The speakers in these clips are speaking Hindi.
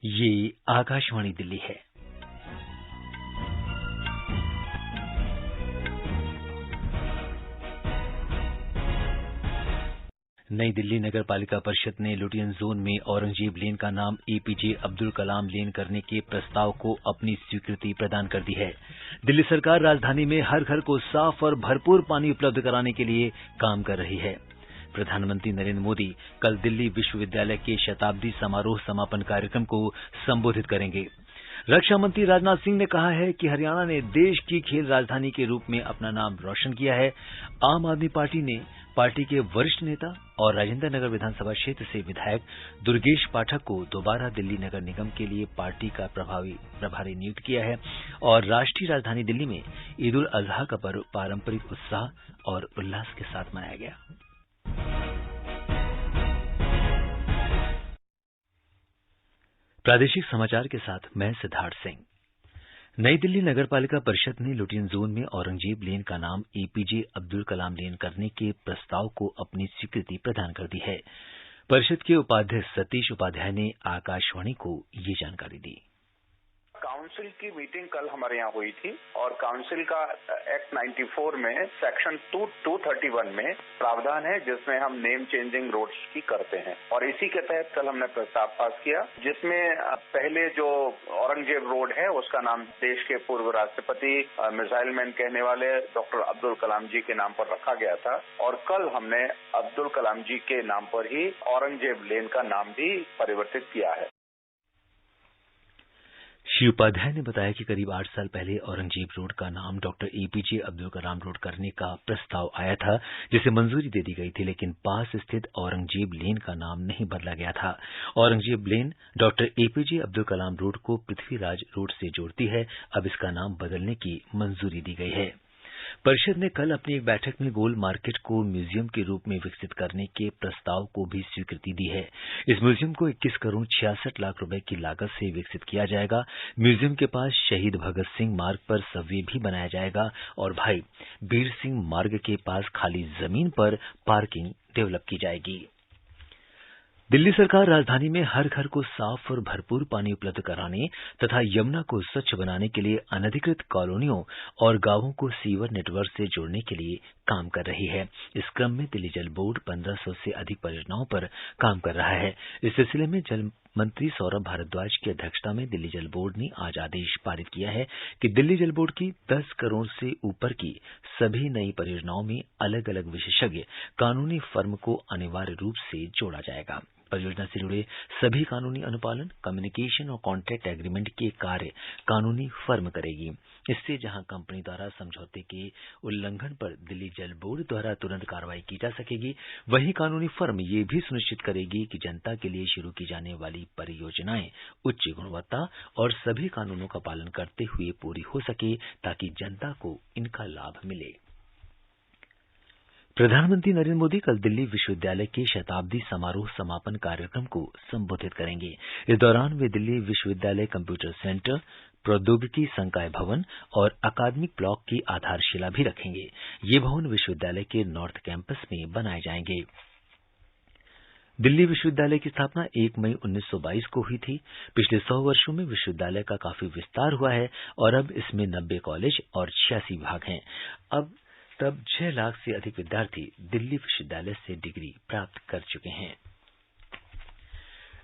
ये आकाशवाणी दिल्ली है। नई दिल्ली नगर पालिका परिषद ने लुटियन जोन में औरंगजेब लेन का नाम एपीजे अब्दुल कलाम लेन करने के प्रस्ताव को अपनी स्वीकृति प्रदान कर दी है। दिल्ली सरकार राजधानी में हर घर को साफ और भरपूर पानी उपलब्ध कराने के लिए काम कर रही है। प्रधानमंत्री नरेंद्र मोदी कल दिल्ली विश्वविद्यालय के शताब्दी समारोह समापन कार्यक्रम को संबोधित करेंगे। रक्षा मंत्री राजनाथ सिंह ने कहा है कि हरियाणा ने देश की खेल राजधानी के रूप में अपना नाम रोशन किया है। आम आदमी पार्टी ने पार्टी के वरिष्ठ नेता और राजेंद्र नगर विधानसभा क्षेत्र से विधायक दुर्गेश पाठक को दोबारा दिल्ली नगर निगम के लिए पार्टी का प्रभारी नियुक्त किया है और राष्ट्रीय राजधानी दिल्ली में ईद उल अजहा का पर्व पारंपरिक उत्साह और उल्लास के साथ मनाया गया। प्रादेशिक समाचार के साथ मैं सिद्धार्थ सिंह। नई दिल्ली नगर पालिका परिषद ने लुटियन जोन में औरंगजेब लेन का नाम एपीजे अब्दुल कलाम लेन करने के प्रस्ताव को अपनी स्वीकृति प्रदान कर दी है। परिषद के उपाध्यक्ष सतीश उपाध्याय ने आकाशवाणी को ये जानकारी दी। काउंसिल की मीटिंग कल हमारे यहाँ हुई थी और काउंसिल का एक्ट 94 में सेक्शन 231 में प्रावधान है जिसमें हम नेम चेंजिंग रोड्स की करते हैं और इसी के तहत कल हमने प्रस्ताव पास किया जिसमें पहले जो औरंगजेब रोड है उसका नाम देश के पूर्व राष्ट्रपति मिसाइल मैन कहने वाले डॉक्टर अब्दुल कलाम जी के नाम पर रखा गया था और कल हमने अब्दुल कलाम जी के नाम पर ही औरंगजेब लेन का नाम भी परिवर्तित किया है। श्री उपाध्याय ने बताया कि करीब 8 साल पहले औरंगजेब रोड का नाम doctor APJ Abdul Kalam road करने का प्रस्ताव आया था जिसे मंजूरी दे दी गई थी, लेकिन पास स्थित औरंगजेब लेन का नाम नहीं बदला गया था। औरंगजेब लेन doctor APJ Abdul Kalam road को पृथ्वीराज रोड से जोड़ती है। अब इसका नाम बदलने की मंजूरी दी गई है। परिषद ने कल अपनी एक बैठक में गोल मार्केट को म्यूजियम के रूप में विकसित करने के प्रस्ताव को भी स्वीकृति दी है। इस म्यूजियम को 21 करोड़ 66 लाख रुपए की लागत से विकसित किया जाएगा। म्यूजियम के पास शहीद भगत सिंह मार्ग पर सबवे भी बनाया जाएगा और भाई वीर सिंह मार्ग के पास खाली जमीन पर पार्किंग डेवलप की जाएगी। दिल्ली सरकार राजधानी में हर घर को साफ और भरपूर पानी उपलब्ध कराने तथा यमुना को स्वच्छ बनाने के लिए अनधिकृत कॉलोनियों और गांवों को सीवर नेटवर्क से जोड़ने के लिए काम कर रही है। इस क्रम में दिल्ली जल बोर्ड 1500 से अधिक परियोजनाओं पर काम कर रहा है। इस सिलसिले में जल मंत्री सौरभ भारद्वाज की अध्यक्षता में दिल्ली जल बोर्ड ने आज आदेश पारित किया है कि दिल्ली जल बोर्ड की 10 करोड़ से ऊपर की सभी नई परियोजनाओं में अलग अलग विशेषज्ञ कानूनी फर्म को अनिवार्य रूप से जोड़ा जाएगा। परियोजना से जुड़े सभी कानूनी अनुपालन, कम्युनिकेशन और कॉन्ट्रैक्ट एग्रीमेंट के कार्य कानूनी फर्म करेगी। इससे जहां कंपनी द्वारा समझौते के उल्लंघन पर दिल्ली जल बोर्ड द्वारा तुरंत कार्रवाई की जा सकेगी, वहीं कानूनी फर्म ये भी सुनिश्चित करेगी कि जनता के लिए शुरू की जाने वाली परियोजनाएं उच्च गुणवत्ता और सभी कानूनों का पालन करते हुए पूरी हो सके ताकि जनता को इनका लाभ मिले। प्रधानमंत्री नरेंद्र मोदी कल दिल्ली विश्वविद्यालय के शताब्दी समारोह समापन कार्यक्रम को संबोधित करेंगे। इस दौरान वे दिल्ली विश्वविद्यालय कंप्यूटर सेंटर, प्रौद्योगिकी संकाय भवन और अकादमिक ब्लॉक की आधारशिला भी रखेंगे। ये भवन विश्वविद्यालय के नॉर्थ कैंपस में बनाए जाएंगे। दिल्ली विश्वविद्यालय की स्थापना 1 मई 1922 को हुई थी। पिछले 100 वर्षों में विश्वविद्यालय का काफी विस्तार हुआ है और अब इसमें 90 कॉलेज और 86 विभाग हैं। तब 6 लाख से अधिक विद्यार्थी दिल्ली विश्वविद्यालय से डिग्री प्राप्त कर चुके हैं।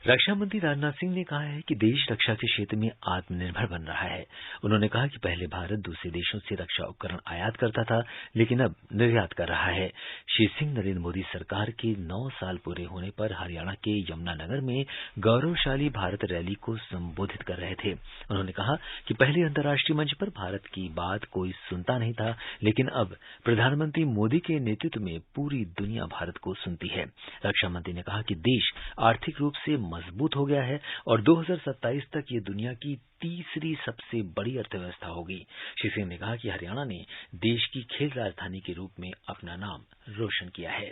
रक्षा मंत्री राजनाथ सिंह ने कहा है कि देश रक्षा के क्षेत्र में आत्मनिर्भर बन रहा है। उन्होंने कहा कि पहले भारत दूसरे देशों से रक्षा उपकरण आयात करता था, लेकिन अब निर्यात कर रहा है। श्री सिंह नरेंद्र मोदी सरकार के 9 साल पूरे होने पर हरियाणा के यमुनानगर में गौरवशाली भारत रैली को संबोधित कर रहे थे। उन्होंने कहा कि पहले अंतर्राष्ट्रीय मंच पर भारत की बात कोई सुनता नहीं था, लेकिन अब प्रधानमंत्री मोदी के नेतृत्व में पूरी दुनिया भारत को सुनती है। रक्षा मंत्री ने कहा कि देश आर्थिक रूप से मजबूत हो गया है और 2027 तक ये दुनिया की तीसरी सबसे बड़ी अर्थव्यवस्था होगी। श्री सिंह ने कहा कि हरियाणा ने देश की खेल राजधानी के रूप में अपना नाम रोशन किया है।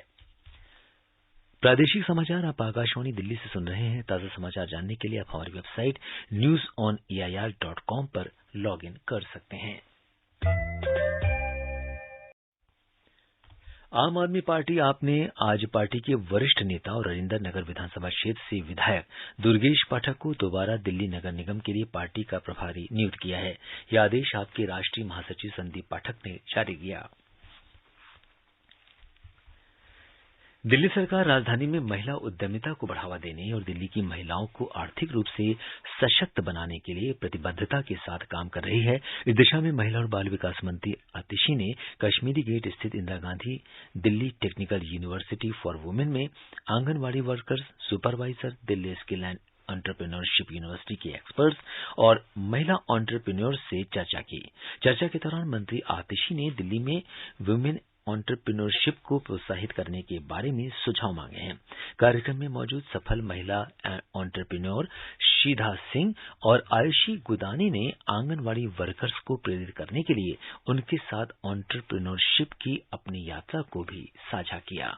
प्रादेशिक समाचार आप आकाशवाणी दिल्ली से सुन रहे हैं। ताजा समाचार जानने के लिए आप हमारी वेबसाइट newsonair.com पर लॉग इन कर सकते हैं। आम आदमी पार्टी आप ने आज पार्टी के वरिष्ठ नेता और राजेंद्र नगर विधानसभा क्षेत्र से विधायक दुर्गेश पाठक को दोबारा दिल्ली नगर निगम के लिए पार्टी का प्रभारी नियुक्त किया है। यह आदेश आपके राष्ट्रीय महासचिव संदीप पाठक ने जारी किया। दिल्ली सरकार राजधानी में महिला उद्यमिता को बढ़ावा देने और दिल्ली की महिलाओं को आर्थिक रूप से सशक्त बनाने के लिए प्रतिबद्धता के साथ काम कर रही है। इस दिशा में महिला और बाल विकास मंत्री आतिशी ने कश्मीरी गेट स्थित Indira Gandhi Delhi technical university for women में anganwadi workers, supervisor, Delhi skill and entrepreneurship university के एक्सपर्ट्स और महिला एंटरप्रेन्योर्स से चर्चा की। चर्चा के दौरान मंत्री आतिशी ने दिल्ली में वुमेन एंटरप्रेन्योरशिप को प्रोत्साहित करने के बारे में सुझाव मांगे हैं। कार्यक्रम में मौजूद सफल महिला एंटरप्रेन्योर शीधा सिंह और आयुषी गुदानी ने आंगनवाड़ी वर्कर्स को प्रेरित करने के लिए उनके साथ एंटरप्रेन्योरशिप की अपनी यात्रा को भी साझा किया।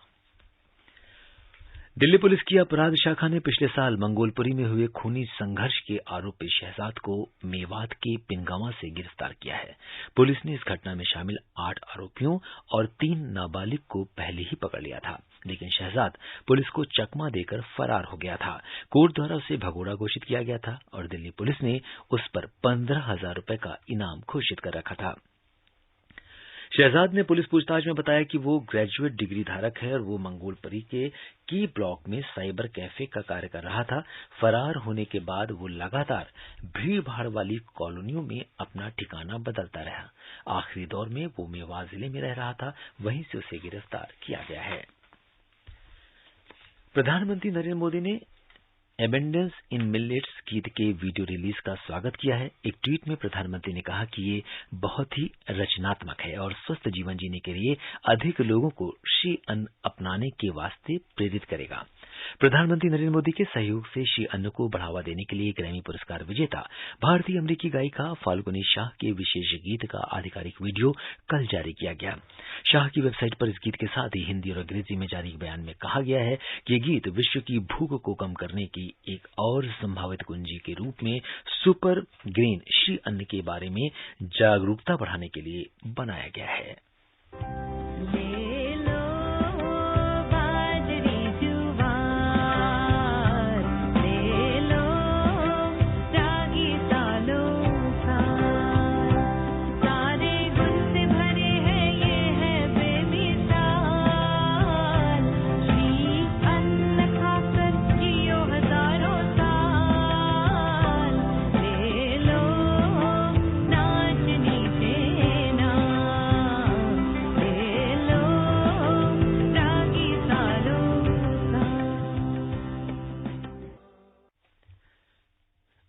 दिल्ली पुलिस की अपराध शाखा ने पिछले साल मंगोलपुरी में हुए खूनी संघर्ष के आरोपी शहजाद को मेवात के पिनगावा से गिरफ्तार किया है। पुलिस ने इस घटना में शामिल 8 आरोपियों और 3 नाबालिग को पहले ही पकड़ लिया था, लेकिन शहजाद पुलिस को चकमा देकर फरार हो गया था। कोर्ट द्वारा उसे भगोड़ा घोषित किया गया था और दिल्ली पुलिस ने उस पर 15,000 रुपए का इनाम घोषित कर रखा था। शहजाद ने पुलिस पूछताछ में बताया कि वो ग्रेजुएट डिग्री धारक है और वो मंगोलपुरी के की ब्लॉक में साइबर कैफे का कार्य कर रहा था। फरार होने के बाद वो लगातार भीड़ भाड़ वाली कॉलोनियों में अपना ठिकाना बदलता रहा। आखिरी दौर में वो मेवात जिले में रह रहा था, वहीं से उसे गिरफ्तार किया गया है। प्रधानमंत्री नरेंद्र मोदी ने एबेंडेंस इन मिलेट्स गीत के वीडियो रिलीज का स्वागत किया है। एक ट्वीट में प्रधानमंत्री ने कहा कि ये बहुत ही रचनात्मक है और स्वस्थ जीवन जीने के लिए अधिक लोगों को श्री अन्न अपनाने के वास्ते प्रेरित करेगा। प्रधानमंत्री नरेंद्र मोदी के सहयोग से श्री अन्न को बढ़ावा देने के लिए ग्रैमी पुरस्कार विजेता भारतीय अमेरिकी गायिका फाल्गुनी शाह के विशेष गीत का आधिकारिक वीडियो कल जारी किया गया। शाह की वेबसाइट पर इस गीत के साथ ही हिंदी और अंग्रेजी में जारी बयान में कहा गया है कि ये गीत विश्व की भूख को कम करने की एक और संभावित कुंजी के रूप में सुपर ग्रेन श्री अन्न के बारे में जागरूकता बढ़ाने के लिए बनाया गया है।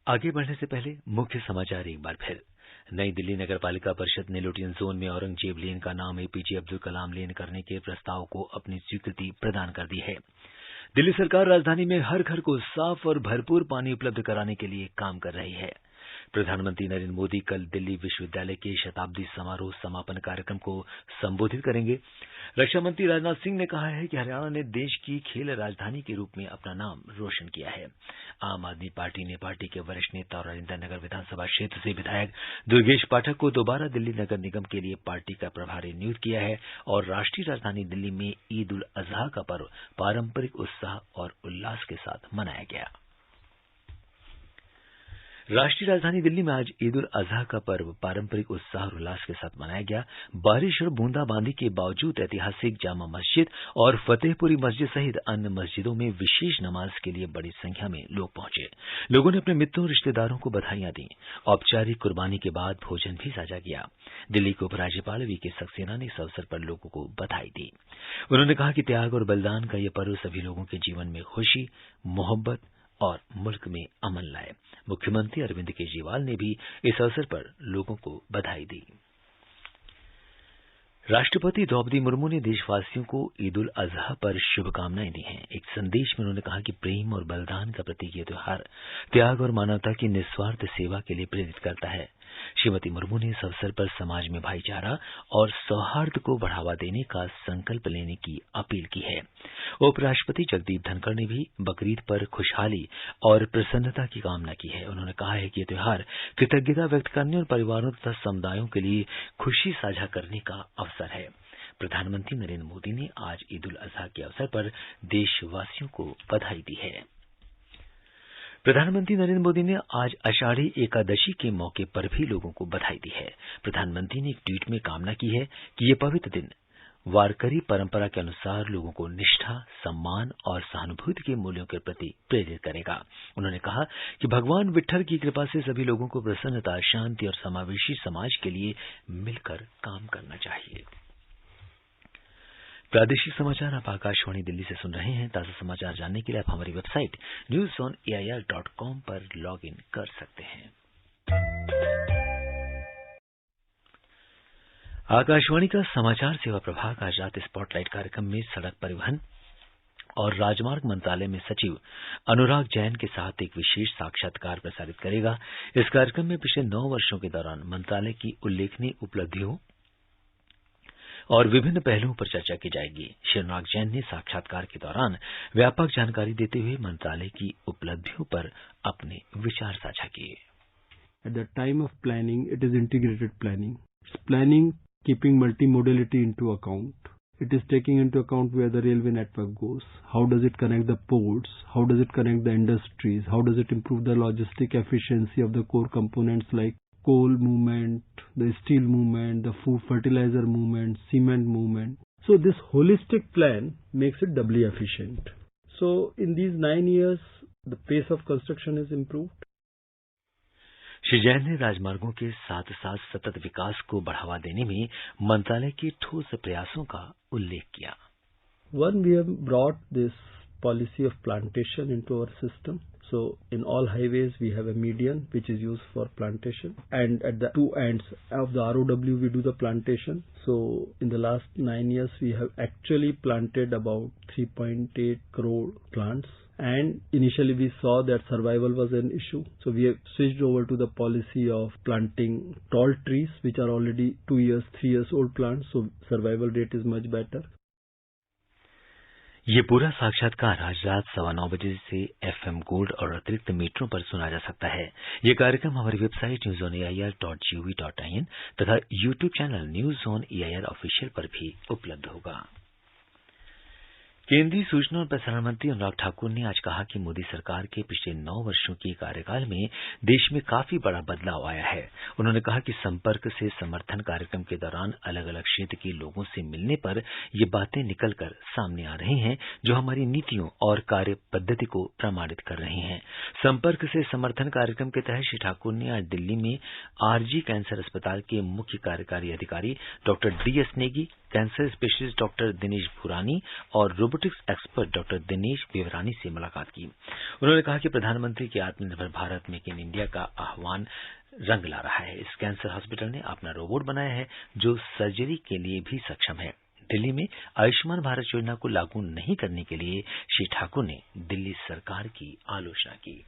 आगे बढ़ने से पहले मुख्य समाचार एक बार फिर। नई दिल्ली नगरपालिका परिषद ने लुटियन जोन में औरंगजेब लेन का नाम एपीजे अब्दुल कलाम लेन करने के प्रस्ताव को अपनी स्वीकृति प्रदान कर दी है। दिल्ली सरकार राजधानी में हर घर को साफ और भरपूर पानी उपलब्ध कराने के लिए काम कर रही है। प्रधानमंत्री नरेंद्र मोदी कल दिल्ली विश्वविद्यालय के शताब्दी समारोह समापन कार्यक्रम को संबोधित करेंगे। रक्षा मंत्री राजनाथ सिंह ने कहा है कि हरियाणा ने देश की खेल राजधानी के रूप में अपना नाम रोशन किया है। आम आदमी पार्टी ने पार्टी के वरिष्ठ नेता और राजेंद्र नगर विधानसभा क्षेत्र से विधायक दुर्गेश पाठक को दोबारा दिल्ली नगर निगम के लिए पार्टी का प्रभारी नियुक्त किया है और राष्ट्रीय राजधानी दिल्ली में ईद उल अजहा का पर्व पारंपरिक उत्साह और उल्लास के साथ मनाया गया। राष्ट्रीय राजधानी दिल्ली में आज ईद उल अजहा का पर्व पारंपरिक उत्साह और उल्लास के साथ मनाया गया। बारिश और बूंदाबांदी के बावजूद ऐतिहासिक जामा मस्जिद और फतेहपुरी मस्जिद सहित अन्य मस्जिदों में विशेष नमाज के लिए बड़ी संख्या में लोग पहुंचे। लोगों ने अपने मित्रों और रिश्तेदारों को बधाइयां दी। औपचारिक कुर्बानी के बाद भोजन भी साझा किया। दिल्ली के उपराज्यपाल वीके सक्सेना ने इस अवसर पर लोगों को बधाई दी। उन्होंने कहा कि त्याग और बलिदान का यह पर्व सभी लोगों के जीवन में खुशी, मोहब्बत और मुल्क में अमन लाए। मुख्यमंत्री अरविंद केजरीवाल ने भी इस अवसर पर लोगों को बधाई दी। राष्ट्रपति द्रौपदी मुर्मू ने देशवासियों को ईद उल अजहा पर शुभकामनाएं दी हैं। एक संदेश में उन्होंने कहा कि प्रेम और बलिदान का प्रतीक यह त्योहार त्याग और मानवता की निस्वार्थ सेवा के लिए प्रेरित करता है। श्रीमती मुर्मू ने इस अवसर पर समाज में भाईचारा और सौहार्द को बढ़ावा देने का संकल्प लेने की अपील की है। उपराष्ट्रपति जगदीप धनखड़ ने भी बकरीद पर खुशहाली और प्रसन्नता की कामना की है। उन्होंने कहा है कि यह त्योहार कृतज्ञता व्यक्त करने और परिवारों तथा समुदायों के लिए खुशी साझा करने का अवसर है। प्रधानमंत्री नरेंद्र मोदी ने आज ईद उल अजहा के अवसर पर देशवासियों को बधाई दी है। प्रधानमंत्री नरेंद्र मोदी ने आज आषाढ़ी एकादशी के मौके पर भी लोगों को बधाई दी है। प्रधानमंत्री ने एक ट्वीट में कामना की है कि ये पवित्र दिन वारकरी परंपरा के अनुसार लोगों को निष्ठा, सम्मान और सहानुभूति के मूल्यों के प्रति प्रेरित करेगा। उन्होंने कहा कि भगवान विट्ठल की कृपा से सभी लोगों को प्रसन्नता, शांति और समावेशी समाज के लिए मिलकर काम करना चाहिए। प्रादेशिक समाचार आप आकाशवाणी दिल्ली से सुन रहे हैं। ताजा समाचार जानने के लिए आप हमारी वेबसाइट newsonair.com पर लॉग इन कर सकते हैं। आकाशवाणी का समाचार सेवा प्रभाग आज रात स्पॉटलाइट कार्यक्रम में सड़क परिवहन और राजमार्ग मंत्रालय में सचिव अनुराग जैन के साथ एक विशेष साक्षात्कार प्रसारित करेगा। इस कार्यक्रम में पिछले 9 वर्षों के दौरान मंत्रालय की उल्लेखनीय उपलब्धियों और विभिन्न पहलुओं पर चर्चा की जाएगी। श्री अनुराग जैन ने साक्षात्कार के दौरान व्यापक जानकारी देते हुए मंत्रालय की उपलब्धियों पर अपने विचार साझा किए। At the time of planning, it is integrated planning. It's planning keeping multimodality into account. It is taking into account where the railway network goes, how does it connect the ports, how does it connect the industries, how does it improve the logistic efficiency of the core components like coal movement, the steel movement, the food fertilizer movement, cement movement. So this holistic plan makes it doubly efficient. So in these 9 years, the pace of construction is improved. Shri Jain ने राजमार्गों के साथ साथ सतत विकास को बढ़ावा देने में मंत्रालय के ठोस प्रयासों का उल्लेख किया। One, we have brought this policy of plantation into our system. So in all highways, we have a median which is used for plantation, and at the two ends of the ROW, we do the plantation. So in the last 9 years, we have actually planted about 3.8 crore plants. And initially we saw that survival was an issue. So we have switched over to the policy of planting tall trees, which are already 2 years, 3 years old plants. So survival rate is much better. ये पूरा साक्षात्कार आज रात 9:15 बजे से FM गोल्ड और अतिरिक्त मीटरों पर सुना जा सकता है। ये कार्यक्रम हमारी वेबसाइट newsonair.gov.in तथा YouTube channel news on AIR official पर भी उपलब्ध होगा। केंद्रीय सूचना और प्रसारण मंत्री अनुराग ठाकुर ने आज कहा कि मोदी सरकार के पिछले 9 वर्षों के कार्यकाल में देश में काफी बड़ा बदलाव आया है। उन्होंने कहा कि संपर्क से समर्थन कार्यक्रम के दौरान अलग अलग क्षेत्र के लोगों से मिलने पर ये बातें निकलकर सामने आ रही हैं जो हमारी नीतियों और कार्य पद्धति को प्रमाणित कर रही हैं। संपर्क से समर्थन कार्यक्रम के तहत श्री ठाकुर ने आज दिल्ली में आरजी कैंसर अस्पताल के मुख्य कार्यकारी अधिकारी doctor DS Negi, cancer specialist doctor Dinesh Bhurani और robotics expert doctor Dinesh Bewrani से मुलाकात की। उन्होंने कहा कि प्रधानमंत्री के आत्मनिर्भर भारत मेक इन इंडिया का आह्वान रंग ला रहा है। इस कैंसर हॉस्पिटल ने अपना रोबोट बनाया है जो सर्जरी के लिए भी सक्षम है। दिल्ली में आयुष्मान भारत योजना को लागू नहीं करने के लिए श्री ठाकुर ने दिल्ली सरकार की आलोचना की।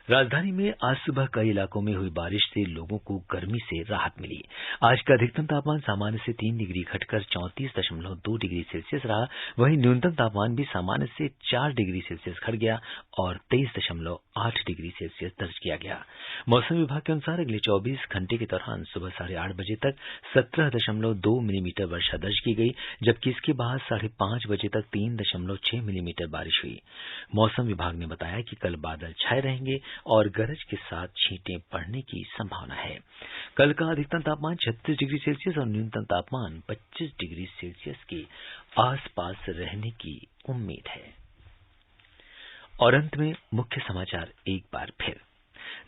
राजधानी में आज सुबह कई इलाकों में हुई बारिश से लोगों को गर्मी से राहत मिली। आज का अधिकतम तापमान सामान्य से 3 डिग्री घटकर 34.2 डिग्री सेल्सियस रहा। वहीं न्यूनतम तापमान भी सामान्य से 4 डिग्री सेल्सियस घट गया और 23.8 डिग्री सेल्सियस दर्ज किया गया। मौसम विभाग के अनुसार अगले 24 घंटे के दौरान सुबह 8:30 बजे तक 17.2 मिलीमीटर वर्षा दर्ज की गई, जबकि इसके बाद 5:30 बजे तक 3.6 मिलीमीटर बारिश हुई। मौसम विभाग ने बताया कि कल बादल छाए रहेंगे और गरज के साथ छींटें पड़ने की संभावना है। कल का अधिकतम तापमान 36 डिग्री सेल्सियस और न्यूनतम तापमान 25 डिग्री सेल्सियस के आसपास रहने की उम्मीद है। और अंत में मुख्य समाचार एक बार फिर।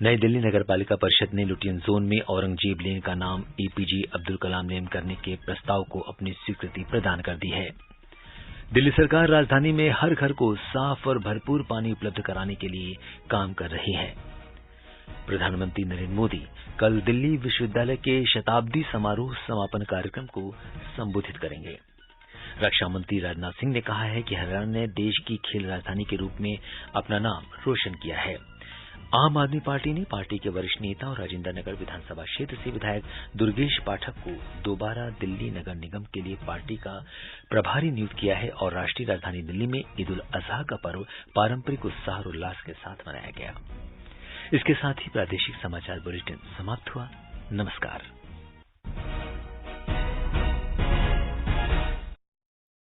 नई दिल्ली नगरपालिका परिषद ने लुटियन जोन में औरंगजेब लेन का नाम एपीजे अब्दुल कलाम लेन करने के प्रस्ताव को अपनी स्वीकृति प्रदान कर दी है। दिल्ली सरकार राजधानी में हर घर को साफ और भरपूर पानी उपलब्ध कराने के लिए काम कर रही है। प्रधानमंत्री नरेंद्र मोदी कल दिल्ली विश्वविद्यालय के शताब्दी समारोह समापन कार्यक्रम को संबोधित करेंगे। रक्षा मंत्री राजनाथ सिंह ने कहा है कि हरियाणा ने देश की खेल राजधानी के रूप में अपना नाम रोशन किया है। आम आदमी पार्टी ने पार्टी के वरिष्ठ नेता और राजेंद्र नगर विधानसभा क्षेत्र से विधायक दुर्गेश पाठक को दोबारा दिल्ली नगर निगम के लिए पार्टी का प्रभारी नियुक्त किया है और राष्ट्रीय राजधानी दिल्ली में ईद उल अजहा का पर्व पारंपरिक उत्साह और उल्लास के साथ मनाया गया। इसके साथ ही प्रादेशिक समाचार बुलेटिन समाप्त हुआ। नमस्कार।